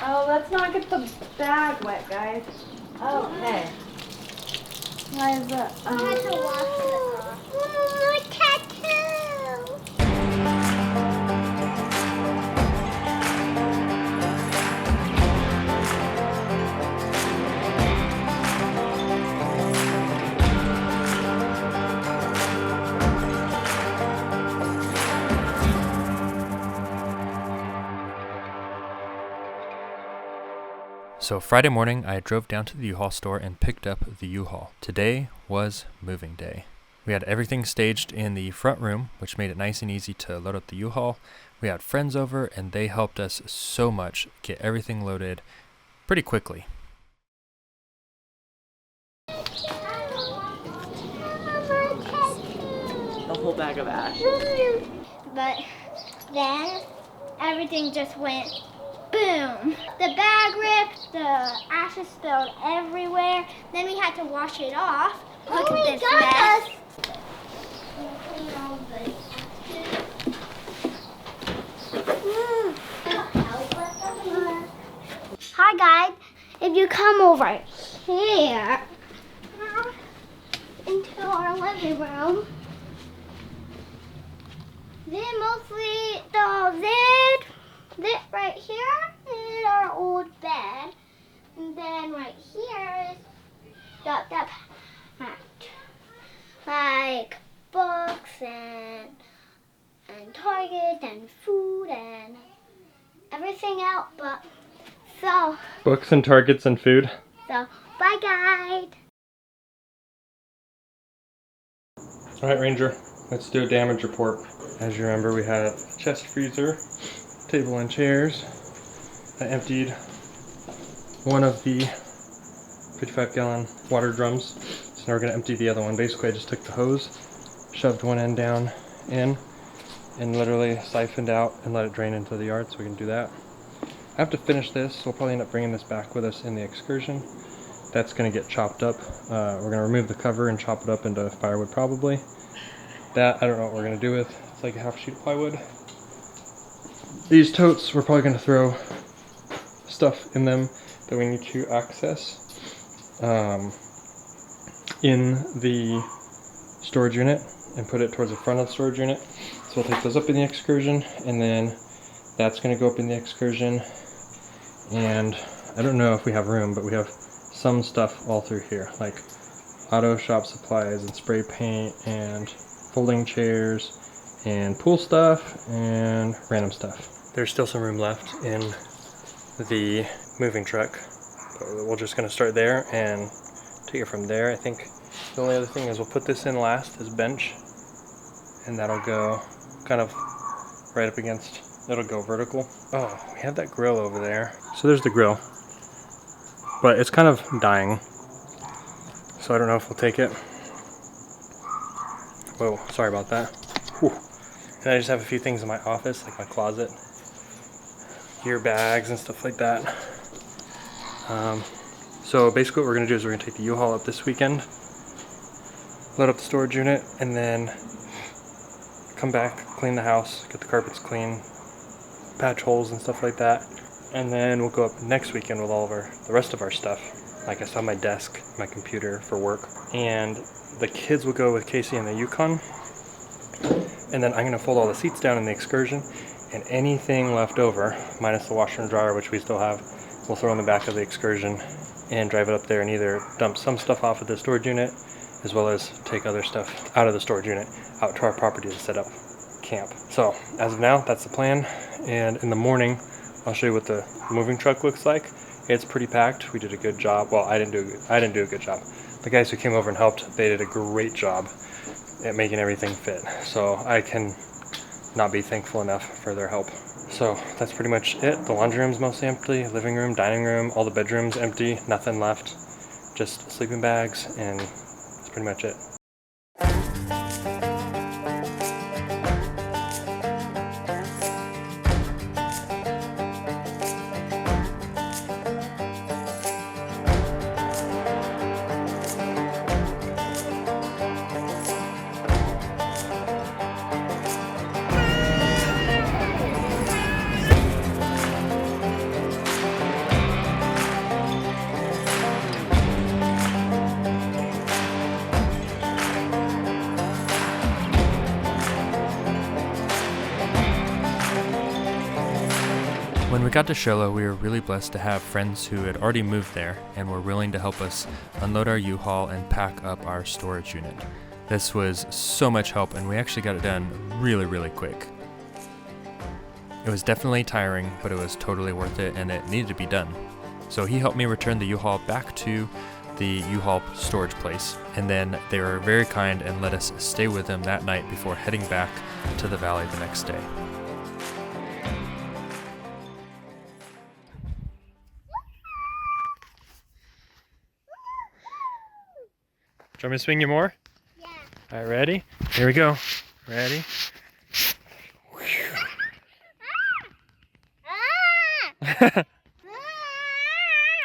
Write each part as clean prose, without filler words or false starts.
Oh, let's not get the bag wet, guys. Okay. Why is that? I had to wash it off. Tattoo! So Friday morning, I drove down to the U-Haul store and picked up the U-Haul. Today was moving day. We had everything staged in the front room, which made it nice and easy to load up the U-Haul. We had friends over, and they helped us so much get everything loaded pretty quickly. The whole bag of ash. But then everything just went boom. The bag ripped, the ashes spilled everywhere. Then we had to wash it off. Look at this mess. Hi guys, if you come over here into our living room, then mostly this right here is our old bed, and then right here is the packed, like books and Target and food and everything else. But so Books and Targets and food. Bye guys. All right, Ranger, let's do a damage report. As you remember, we had a chest freezer, table and chairs. I emptied one of the 55-gallon water drums, so now we're gonna empty the other one. Basically, I just took the hose, shoved one end down in, and literally siphoned out and let it drain into the yard, so we can do that. I have to finish this. We'll probably end up bringing this back with us in the excursion. That's gonna get chopped up. We're gonna remove the cover and chop it up into firewood probably. That, I don't know what we're gonna do with. It's like a half sheet of plywood. These totes, we're probably gonna throw stuff in them that we need to access in the storage unit and put it towards the front of the storage unit. So we'll take those up in the excursion, and then that's gonna go up in the excursion. And I don't know if we have room, but we have some stuff all through here, like auto shop supplies and spray paint and folding chairs and pool stuff and random stuff. There's still some room left in the moving truck, but we're just gonna start there and take it from there. I think the only other thing is we'll put this in last, this bench, and that'll go kind of right up against, it'll go vertical. Oh, we have that grill over there. So there's the grill, but it's kind of dying, so I don't know if we'll take it. Whoa, sorry about that. Whew. And I just have a few things in my office, like my closet, gear bags and stuff like that. So basically what we're going to do is we're going to take the U-Haul up this weekend, load up the storage unit, and then come back, clean the house, get the carpets clean, patch holes and stuff like that. And then we'll go up next weekend with all of the rest of our stuff. Like I saw my desk, my computer for work. And the kids will go with Casey in the Yukon. And then I'm going to fold all the seats down in the excursion. And anything left over, minus the washer and dryer, which we still have, we'll throw in the back of the excursion and drive it up there and either dump some stuff off at the storage unit, as well as take other stuff out of the storage unit out to our property to set up camp. So as of now, that's the plan. And in the morning, I'll show you what the moving truck looks like. It's pretty packed. We did a good job. Well, I didn't do a good job. The guys who came over and helped, they did a great job at making everything fit. So I can not be thankful enough for their help. So that's pretty much it. The laundry room's mostly empty, living room, dining room, all the bedrooms empty, nothing left. Just sleeping bags, and that's pretty much it. When we got to Sholo, we were really blessed to have friends who had already moved there and were willing to help us unload our U-Haul and pack up our storage unit. This was so much help, and we actually got it done really, really quick. It was definitely tiring, but it was totally worth it, and it needed to be done. So he helped me return the U-Haul back to the U-Haul storage place, and then they were very kind and let us stay with them that night before heading back to the valley the next day. Do you want me to swing you more? Yeah. All right, ready? Here we go. Ready?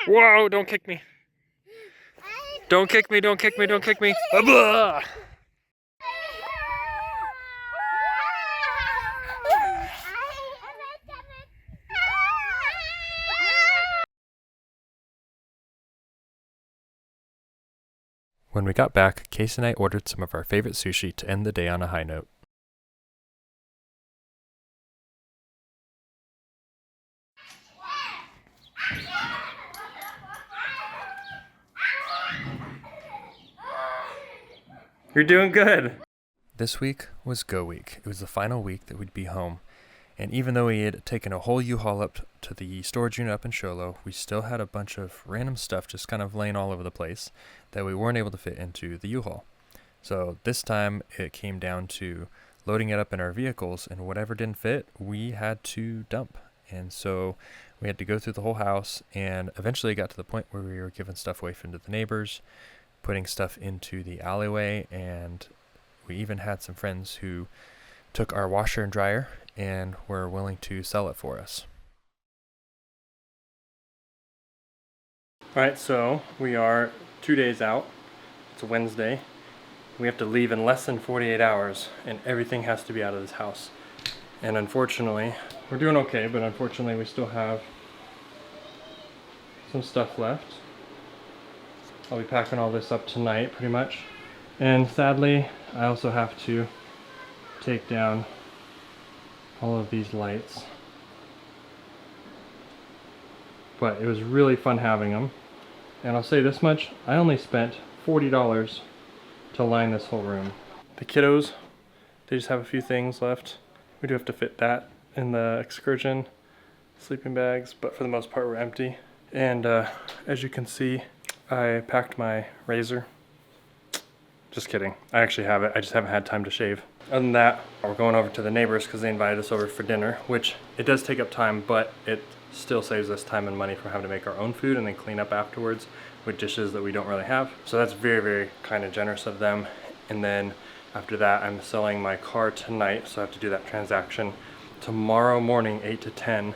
Whoa, don't kick me. Don't kick me, don't kick me, don't kick me. Blah! When we got back, Case and I ordered some of our favorite sushi to end the day on a high note. You're doing good! This week was Go Week. It was the final week that we'd be home. And even though we had taken a whole U-Haul up to the storage unit up in Sholo, we still had a bunch of random stuff just kind of laying all over the place that we weren't able to fit into the U-Haul. So this time it came down to loading it up in our vehicles, and whatever didn't fit, we had to dump. And so we had to go through the whole house, and eventually got to the point where we were giving stuff away from the neighbors, putting stuff into the alleyway, and we even had some friends who took our washer and dryer and were willing to sell it for us. Alright, so we are 2 days out. It's a Wednesday. We have to leave in less than 48 hours, and everything has to be out of this house. And unfortunately, we're doing okay, but unfortunately we still have some stuff left. I'll be packing all this up tonight, pretty much. And sadly, I also have to take down all of these lights. But it was really fun having them. And I'll say this much, I only spent $40 to line this whole room. The kiddos, they just have a few things left. We do have to fit that in the excursion sleeping bags, but for the most part we're empty. And as you can see, I packed my razor. Just kidding. I actually have it. I just haven't had time to shave. Other than that, we're going over to the neighbors because they invited us over for dinner, which it does take up time, but it still saves us time and money from having to make our own food and then clean up afterwards with dishes that we don't really have. So that's very, very kind of generous of them. And then after that, I'm selling my car tonight, so I have to do that transaction. Tomorrow morning, 8 to 10,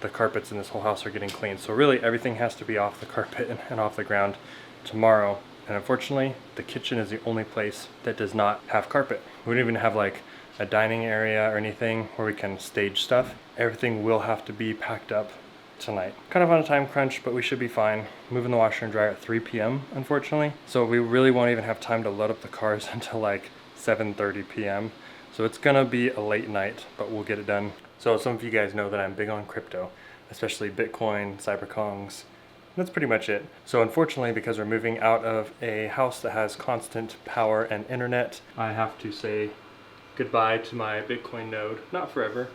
the carpets in this whole house are getting cleaned. So really everything has to be off the carpet and off the ground tomorrow. And unfortunately, the kitchen is the only place that does not have carpet. We don't even have like a dining area or anything where we can stage stuff. Everything will have to be packed up tonight. Kind of on a time crunch, but we should be fine. Moving the washer and dryer at 3 p.m. unfortunately. So we really won't even have time to load up the cars until like 7:30 p.m. So it's gonna be a late night, but we'll get it done. So some of you guys know that I'm big on crypto, especially Bitcoin, cyberkongs. That's pretty much it. So unfortunately, because we're moving out of a house that has constant power and internet, I have to say goodbye to my Bitcoin node. Not forever,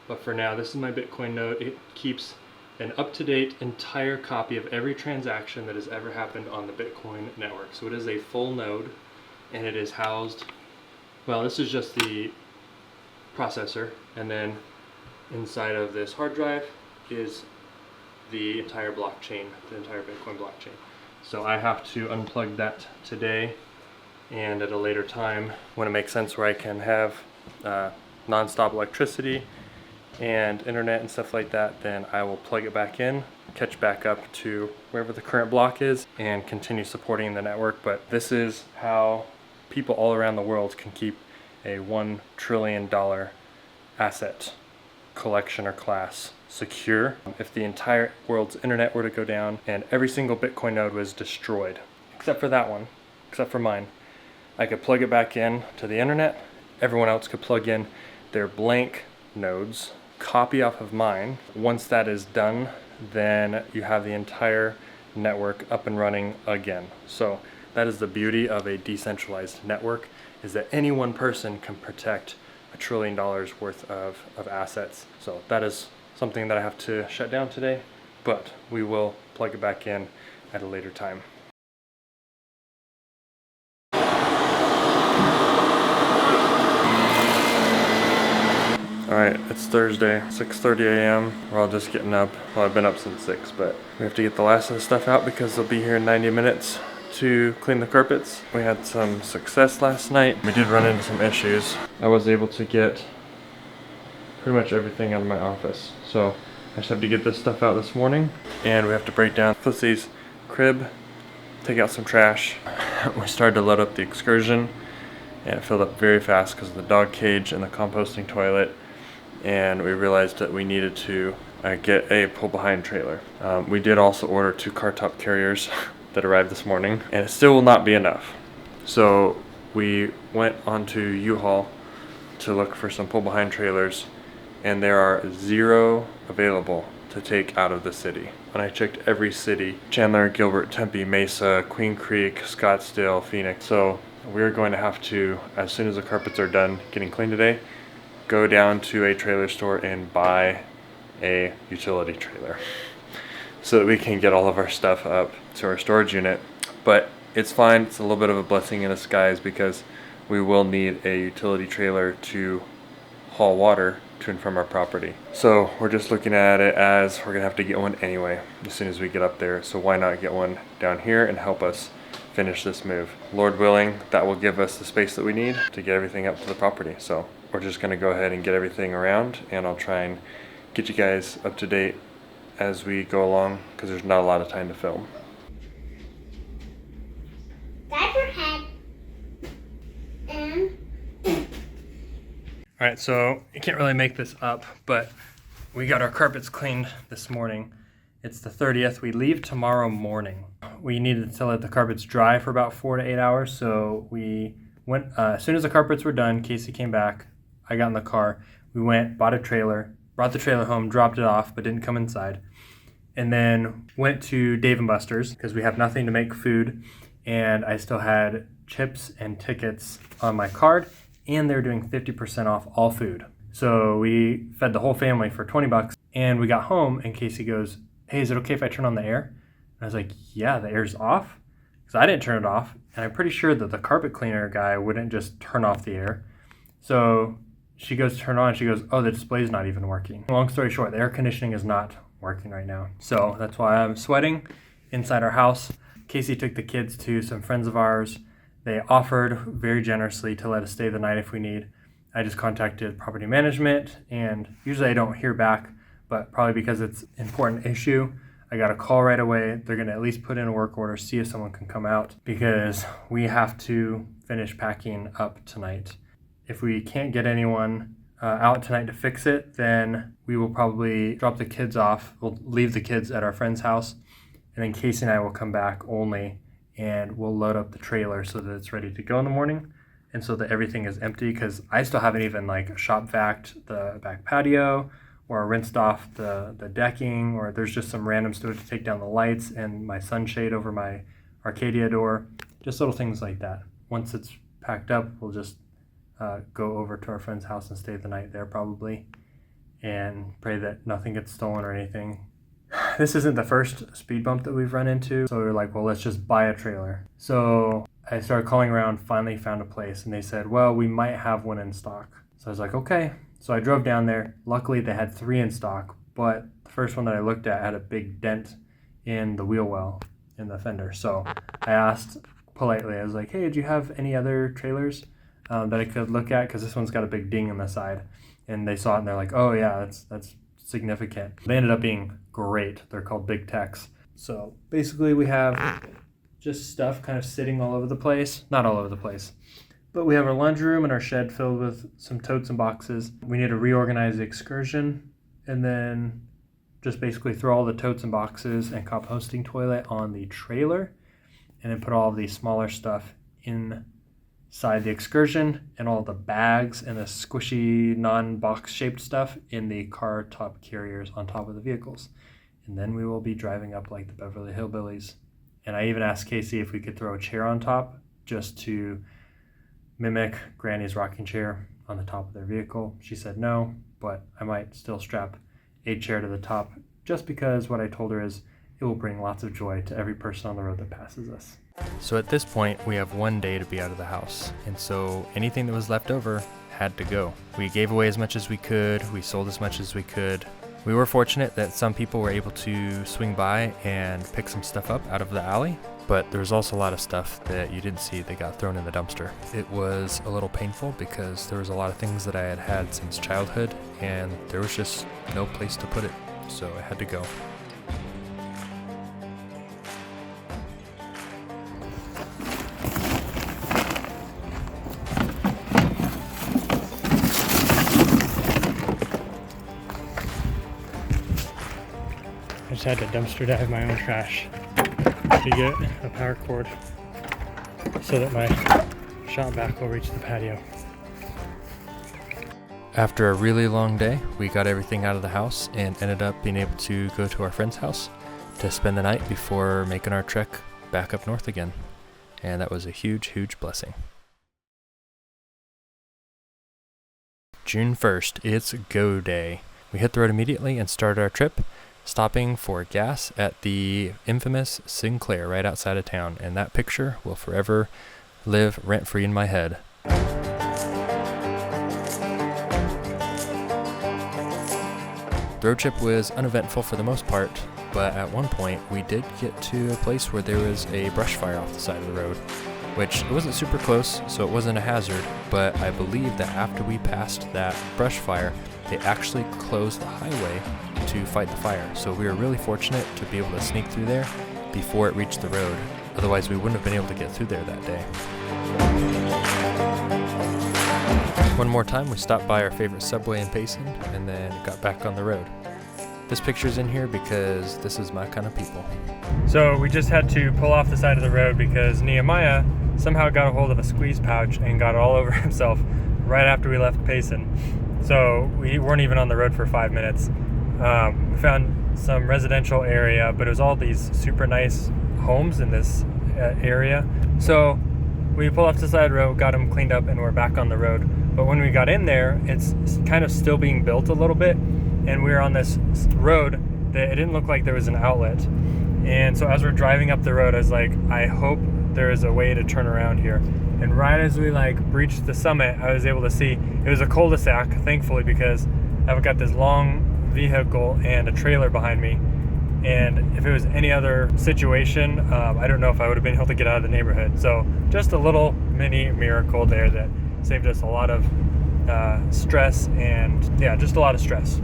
but for now. This is my Bitcoin node. It keeps an up-to-date entire copy of every transaction that has ever happened on the Bitcoin network. So it is a full node, and it is housed, well, this is just the processor, and then inside of this hard drive is the entire blockchain, the entire Bitcoin blockchain. So I have to unplug that today, and at a later time when it makes sense where I can have non-stop electricity and internet and stuff like that, then I will plug it back in, catch back up to wherever the current block is, and continue supporting the network. But this is how people all around the world can keep a $1 trillion asset collection or class secure. If the entire world's internet were to go down and every single Bitcoin node was destroyed, except for that one, except for mine, I could plug it back in to the internet. Everyone else could plug in their blank nodes copy off of mine. Once that is done, then you have the entire network up and running again. So that is the beauty of a decentralized network, is that any one person can protect $1 trillion worth of assets. So that is something that I have to shut down today, but we will plug it back in at a later time. Alright, it's Thursday, 6:30 a.m. We're all just getting up. Well, I've been up since 6, but we have to get the last of the stuff out because they'll be here in 90 minutes to clean the carpets. We had some success last night. We did run into some issues. I was able to get pretty much everything out of my office. So I just have to get this stuff out this morning, and we have to break down Pussy's crib, take out some trash. We started to load up the excursion, and it filled up very fast because of the dog cage and the composting toilet. And we realized that we needed to get a pull-behind trailer. We did also order 2 car-top carriers that arrived this morning, and it still will not be enough. So we went onto U-Haul to look for some pull-behind trailers, and there are 0 available to take out of the city. When I checked every city, Chandler, Gilbert, Tempe, Mesa, Queen Creek, Scottsdale, Phoenix. So we're going to have to, as soon as the carpets are done getting cleaned today, go down to a trailer store and buy a utility trailer so that we can get all of our stuff up to our storage unit. But it's fine, it's a little bit of a blessing in disguise because we will need a utility trailer to haul water to and from our property. So we're just looking at it as we're gonna have to get one anyway as soon as we get up there. So why not get one down here and help us finish this move? Lord willing, that will give us the space that we need to get everything up to the property. So we're just gonna go ahead and get everything around, and I'll try and get you guys up to date as we go along because there's not a lot of time to film. Diaper head. And Alright, so you can't really make this up, but we got our carpets cleaned this morning. It's the 30th. We leave tomorrow morning. We needed to let the carpets dry for about 4 to 8 hours, so we went, as soon as the carpets were done, Casey came back, I got in the car, we went, bought a trailer, brought the trailer home, dropped it off, but didn't come inside, and then went to Dave & Buster's because we have nothing to make food, and I still had chips and tickets on my card, and they're doing 50% off all food. So we fed the whole family for $20, and we got home, and Casey goes, "Hey, is it okay if I turn on the air?" And I was like, "Yeah, the air's off," because I didn't turn it off, and I'm pretty sure that the carpet cleaner guy wouldn't just turn off the air. So she goes to turn it on, and she goes, "Oh, the display's not even working." Long story short, the air conditioning is not working right now. So that's why I'm sweating inside our house. Casey took the kids to some friends of ours. They offered very generously to let us stay the night if we need. I just contacted property management, and usually I don't hear back, but probably because it's an important issue, I got a call right away. They're going to at least put in a work order, see if someone can come out, because we have to finish packing up tonight. If we can't get anyone out tonight to fix it, then we will probably drop the kids off. We'll leave the kids at our friend's house, and then Casey and I will come back only, and we'll load up the trailer so that it's ready to go in the morning, and so that everything is empty, because I still haven't even shop vac the back patio or rinsed off the decking, or there's just some random stuff to take down the lights and my sunshade over my Arcadia door, just little things like that. Once it's packed up, we'll just go over to our friend's house and stay the night there probably, and pray that nothing gets stolen or anything. This isn't the first speed bump that we've run into, so we were like, well, let's just buy a trailer. So I started calling around, finally found a place, and they said, well, we might have one in stock. So I was like, okay. So I drove down there. Luckily, they had 3 in stock, but the first one that I looked at had a big dent in the wheel well in the fender. So I asked politely, I was like, hey, do you have any other trailers that I could look at? Because this one's got a big ding in the side. And they saw it, and they're like, oh, yeah, that's significant. They ended up being great. They're called Big Techs. So basically we have just stuff kind of sitting all over the place. Not all over the place, but we have our laundry room and our shed filled with some totes and boxes. We need to reorganize the excursion, and then just basically throw all the totes and boxes and composting toilet on the trailer, and then put all of the smaller stuff inside inside the Excursion and all the bags and the squishy non-box shaped stuff in the car top carriers on top of the vehicles. And then we will be driving up like the Beverly Hillbillies. And I even asked Casey if we could throw a chair on top just to mimic Granny's rocking chair on the top of their vehicle. She said no, but I might still strap a chair to the top just because what I told her is it will bring lots of joy to every person on the road that passes us. So at this point, we have one day to be out of the house, and so anything that was left over had to go. We gave away as much as we could, we sold as much as we could. We were fortunate that some people were able to swing by and pick some stuff up out of the alley, but there was also a lot of stuff that you didn't see that got thrown in the dumpster. It was a little painful because there was a lot of things that I had had since childhood, and there was just no place to put it, so it had to go. I just had to dumpster dive my own trash to get a power cord so that my shop vac will reach the patio. After a really long day, we got everything out of the house and ended up being able to go to our friend's house to spend the night before making our trek back up north again. And that was a huge, huge blessing. June 1st, it's go day. We hit the road immediately and started our trip, stopping for gas at the infamous Sinclair right outside of town, and that picture will forever live rent-free in my head. The road trip was uneventful for the most part, but at one point we did get to a place where there was a brush fire off the side of the road, which it wasn't super close, so it wasn't a hazard, but I believe that after we passed that brush fire, they actually closed the highway to fight the fire. So we were really fortunate to be able to sneak through there before it reached the road. Otherwise, we wouldn't have been able to get through there that day. One more time, we stopped by our favorite Subway in Payson and then got back on the road. This picture's in here because this is my kind of people. So we just had to pull off the side of the road because Nehemiah somehow got a hold of a squeeze pouch and got it all over himself right after we left Payson. So we weren't even on the road for 5 minutes. We found some residential area, but it was all these super nice homes in this area. So we pulled off the side road, got them cleaned up, and we're back on the road. But when we got in there, it's kind of still being built a little bit, and we were on this road that it didn't look like there was an outlet. And so as we're driving up the road, I was like, I hope there is a way to turn around here. And right as we breached the summit, I was able to see it was a cul-de-sac, thankfully, because I've got this long vehicle and a trailer behind me. And if it was any other situation, I don't know if I would have been able to get out of the neighborhood. So just a little mini miracle there that saved us a lot of stress, and yeah, just a lot of stress.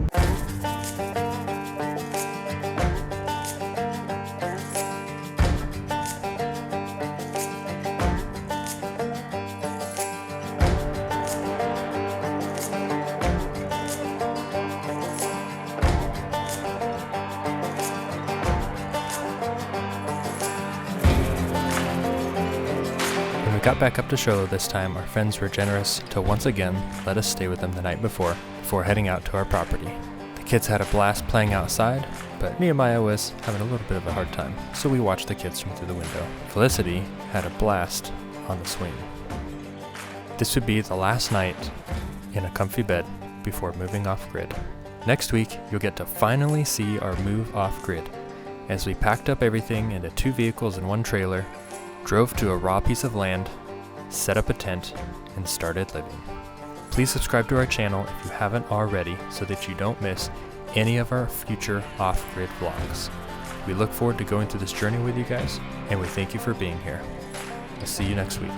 Got back up to Shiloh this time, our friends were generous to once again let us stay with them the night before heading out to our property. The kids had a blast playing outside, but Nehemiah was having a little bit of a hard time, so we watched the kids from through the window. Felicity had a blast on the swing. This would be the last night in a comfy bed before moving off-grid. Next week, you'll get to finally see our move off-grid, as we packed up everything into 2 vehicles and 1 trailer, drove to a raw piece of land, set up a tent, and started living. Please subscribe to our channel if you haven't already so that you don't miss any of our future off-grid vlogs. We look forward to going through this journey with you guys, and we thank you for being here. I'll see you next week.